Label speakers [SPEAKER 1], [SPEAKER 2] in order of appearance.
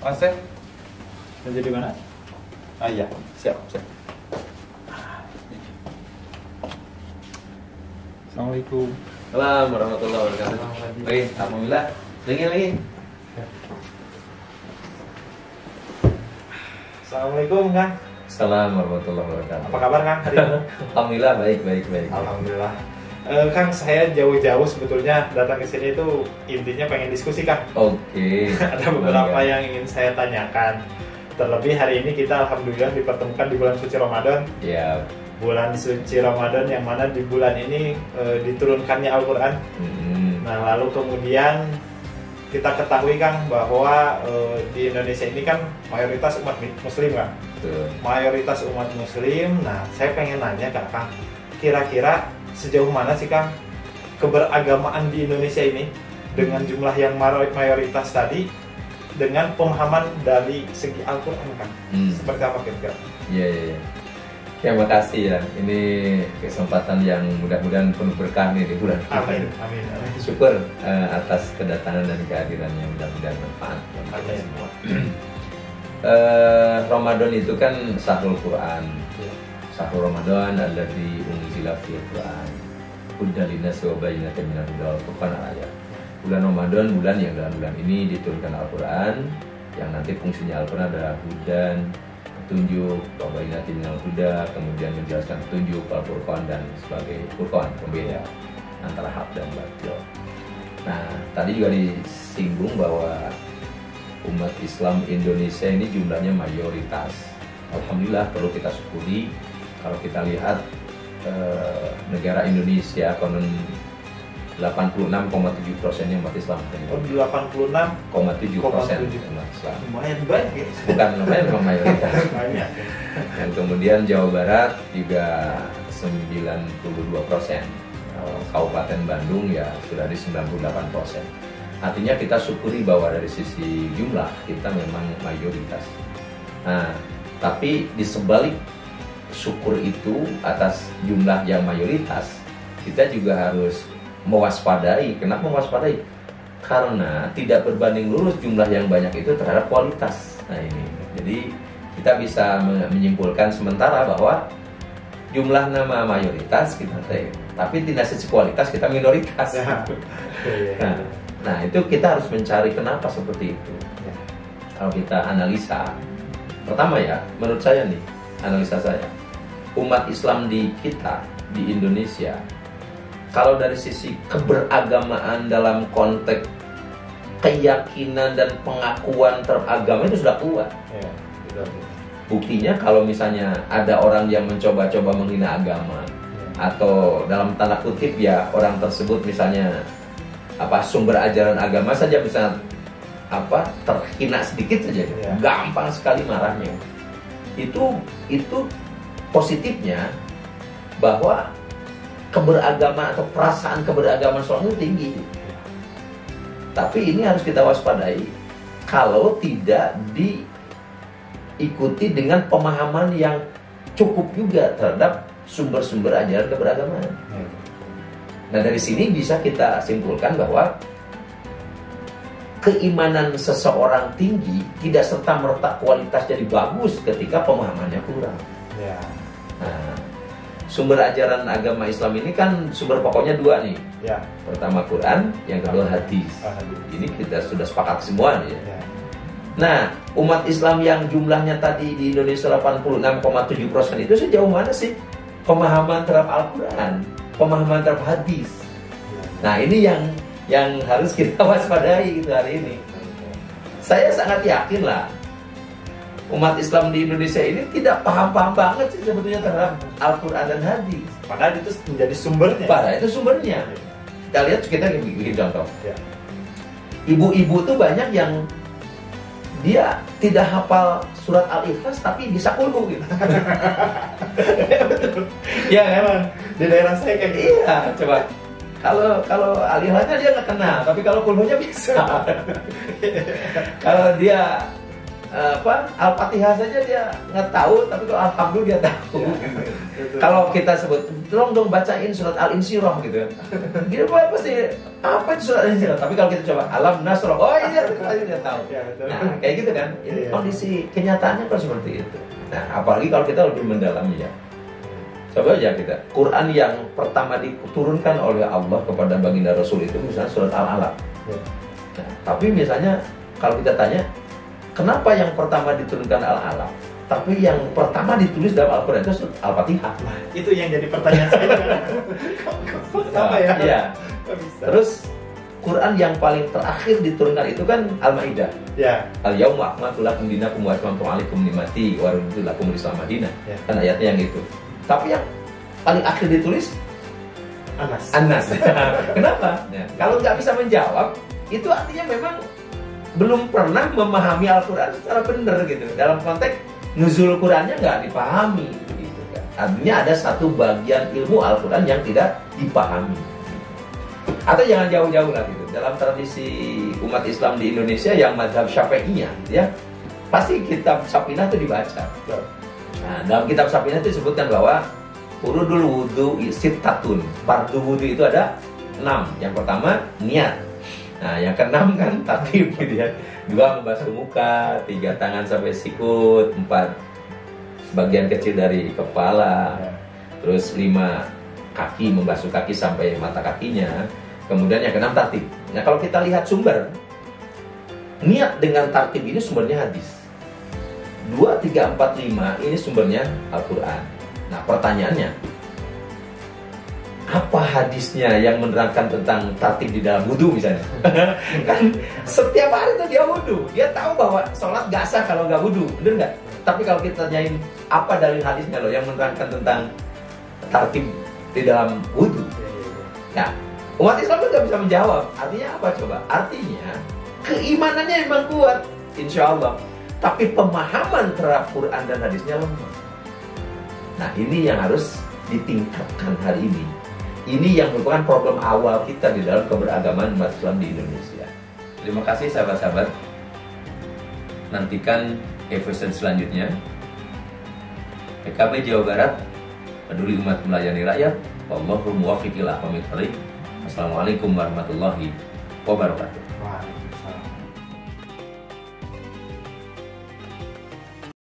[SPEAKER 1] Asep?
[SPEAKER 2] Kerja di mana?
[SPEAKER 1] Ah iya, siap.
[SPEAKER 2] Assalamualaikum.
[SPEAKER 1] Assalamualaikum warahmatullahi wabarakatuh. Lagi, alhamdulillah. Lagi.
[SPEAKER 3] Assalamualaikum Kang.
[SPEAKER 1] Assalamualaikum warahmatullahi wabarakatuh.
[SPEAKER 3] Apa kabar Kang hari ini?
[SPEAKER 1] Alhamdulillah baik.
[SPEAKER 3] Alhamdulillah. Kang, saya jauh-jauh sebetulnya datang ke sini itu intinya pengen diskusi Kang.
[SPEAKER 1] Oke.
[SPEAKER 3] Ada beberapa yang ingin saya tanyakan. Terlebih hari ini kita alhamdulillah dipertemukan di bulan suci Ramadan.
[SPEAKER 1] Ya.
[SPEAKER 3] Bulan suci Ramadan yang mana di bulan ini diturunkannya Al-Quran. Nah lalu kemudian kita ketahui Kang bahwa di Indonesia ini kan mayoritas umat muslim kan.
[SPEAKER 1] Betul.
[SPEAKER 3] Mayoritas umat muslim. Nah saya pengen nanya Kang, kira-kira sejauh mana sih Kang keberagamaan di Indonesia ini dengan jumlah yang mayoritas tadi dengan pemahaman dari segi Al-Quran Kang? Seperti apa kira-kira?
[SPEAKER 1] Iya. Terima kasih ya. Ini kesempatan yang mudah-mudahan penuh berkah nih di bulan.
[SPEAKER 3] Amin.
[SPEAKER 1] Syukur atas kedatangan dan kehadirannya, mudah-mudahan bermanfaat untuk kita semua. Ramadan itu kan syahrul Quran. Syahrul Ramadan alladzi unzila fil Quran. Hudan linnasi wa bayyinatin minal huda wal furqan ayat. Bulan Ramadan, bulan yang dalam bulan ini diturunkan Al-Quran, yang nanti fungsinya Al-Quran adalah hudan, petunjuk, wa bayyinatin minal huda, kemudian menjelaskan petunjuk, wal furqan dan sebagai furqan, pembeda antara hak dan batil. Nah, tadi juga disinggung bahwa umat Islam Indonesia ini jumlahnya mayoritas. Alhamdulillah, perlu kita syukuri. Kalau kita lihat negara Indonesia konon 86,7% umat Islam.
[SPEAKER 3] Oh, 86,7%
[SPEAKER 1] umat Islam.
[SPEAKER 3] lumayan banyak ya?
[SPEAKER 1] Bukan lumayan, memang mayoritas.
[SPEAKER 3] Banyak.
[SPEAKER 1] Dan kemudian Jawa Barat juga 92%. Kabupaten Bandung ya sudah di 98%. Artinya kita syukuri bahwa dari sisi jumlah kita memang mayoritas. Nah, tapi di sebalik syukur itu atas jumlah yang mayoritas, kita juga harus mewaspadai. Kenapa mewaspadai? Karena tidak berbanding lurus jumlah yang banyak itu terhadap kualitas. Nah ini, jadi kita bisa menyimpulkan sementara bahwa jumlah nama mayoritas kita tapi tidak sisi kualitas kita minoritas. Nah itu kita harus mencari kenapa seperti itu. Kalau kita analisa, pertama ya, menurut saya nih, analisa saya, umat Islam di kita di Indonesia, kalau dari sisi keberagamaan dalam konteks keyakinan dan pengakuan terhadap agama itu sudah kuat. Buktinya kalau misalnya ada orang yang mencoba-coba menghina agama, atau dalam tanda kutip ya orang tersebut misalnya sumber ajaran agama saja bisa terhina sedikit saja, gampang sekali marahnya. Itu positifnya bahwa keberagaman atau perasaan keberagaman seorang itu tinggi. Tapi ini harus kita waspadai kalau tidak diikuti dengan pemahaman yang cukup juga terhadap sumber-sumber ajaran keberagaman. Nah dari sini bisa kita simpulkan bahwa keimanan seseorang tinggi tidak serta-merta kualitas jadi bagus ketika pemahamannya kurang. Nah, sumber ajaran agama Islam ini kan sumber pokoknya dua nih. Pertama Quran, yang kedua hadis. Ini kita sudah sepakat semua nih. Nah, umat Islam yang jumlahnya tadi di Indonesia 86,7% itu sejauh mana sih pemahaman terhadap Al-Quran, pemahaman terhadap hadis? Nah, ini yang harus kita waspadai gitu hari ini. Saya sangat yakin lah umat Islam di Indonesia ini tidak paham-paham banget sih sebetulnya terhadap Al-Quran dan hadis.
[SPEAKER 3] Padahal itu menjadi sumbernya.
[SPEAKER 1] Padahal itu sumbernya. Kita lihat, kita bikin contoh. Ibu-ibu tuh banyak yang dia tidak hafal surat Al-Ikhlas tapi bisa kulhu gitu.
[SPEAKER 3] Ya kan? Di daerah saya kayak gitu.
[SPEAKER 1] Iya, coba. Kalau Al-Ikhlasnya dia nggak kenal, tapi kalau kulhunya bisa. Kalau dia Al-Fatihah saja dia nggak tahu, tapi kalau Alhamdulillah dia tahu.
[SPEAKER 3] Betul.
[SPEAKER 1] Kalau kita sebut, tolong dong bacain surat Al-Insyirah gitu. Dia pasti apa itu surat Al-Insyirah? Tapi kalau kita coba Alam Nasrah, oh iya dia tahu.
[SPEAKER 3] Ya, betul.
[SPEAKER 1] Nah kayak gitu kan. Ini
[SPEAKER 3] Iya.
[SPEAKER 1] kondisi kenyataannya kan seperti itu. Nah apalagi kalau kita lebih mendalaminya. Coba aja kita, Quran yang pertama diturunkan oleh Allah kepada baginda Rasul itu misalnya surat Al-Alaq.
[SPEAKER 3] Ya.
[SPEAKER 1] Nah, tapi misalnya kalau kita tanya, kenapa yang pertama diturunkan Al-Alaq, tapi yang pertama ditulis dalam Al-Quran itu surat Al-Fatihah?
[SPEAKER 3] Nah, itu yang jadi pertanyaan saya. Kenapa ya?
[SPEAKER 1] Iya.
[SPEAKER 3] Kok bisa?
[SPEAKER 1] Terus Quran yang paling terakhir diturunkan itu kan Al-Maidah.
[SPEAKER 3] Ya.
[SPEAKER 1] Al-Yauma akmaltu lakum dinakum wa atmamtu alaikum ni'mati wa raditu lakum al-Islam madinah.
[SPEAKER 3] Ya.
[SPEAKER 1] Kan ayatnya yang itu. Tapi yang paling akhir ditulis
[SPEAKER 3] Anas.
[SPEAKER 1] Anas. Kenapa? Nah, kalau nggak bisa menjawab, itu artinya memang belum pernah memahami Al-Quran secara benar gitu. Dalam konteks nuzul Qurannya nggak dipahami gitu kan. Artinya ada satu bagian ilmu Al-Quran yang tidak dipahami. Atau jangan jauh-jauh lah gitu. Dalam tradisi umat Islam di Indonesia yang mazhab Syafi'iyah, ya pasti kitab Safinah itu dibaca. Nah, dalam kitab Safinah itu disebutkan bahwa furudul wudu sittatun. Fardu wudu itu ada 6. Yang pertama niat. Nah, yang ke-6 kan tartib gitu ya. 2 membasuh muka, 3 tangan sampai sikut, 4 sebagian kecil dari kepala. Terus 5 kaki, membasuh kaki sampai mata kakinya. Kemudian yang ke-6 tartib. Nah, kalau kita lihat sumber niat dengan tartib ini sumbernya hadis. 2, 3, 4, 5 ini sumbernya Al-Quran. Nah pertanyaannya, apa hadisnya yang menerangkan tentang tartib di dalam wudhu misalnya? Kan setiap hari itu dia wudhu, dia tahu bahwa sholat gak sah kalau gak wudhu, bener nggak? Tapi kalau kita tanyain apa dalil hadisnya loh yang menerangkan tentang tartib di dalam wudhu, nah umat Islam itu gak bisa menjawab. Artinya apa coba? Artinya keimanannya memang kuat, insya Allah. Tapi pemahaman terhadap Quran dan hadisnya lemah. Nah ini yang harus ditingkatkan hari ini. Ini yang merupakan problem awal kita di dalam keberagaman umat Islam di Indonesia. Terima kasih sahabat-sahabat. Nantikan episode selanjutnya. PKB Jawa Barat, peduli umat melayani rakyat. Wallahul muwaffiq ila aqwamit thoriq. Assalamualaikum warahmatullahi wabarakatuh.
[SPEAKER 3] Wah.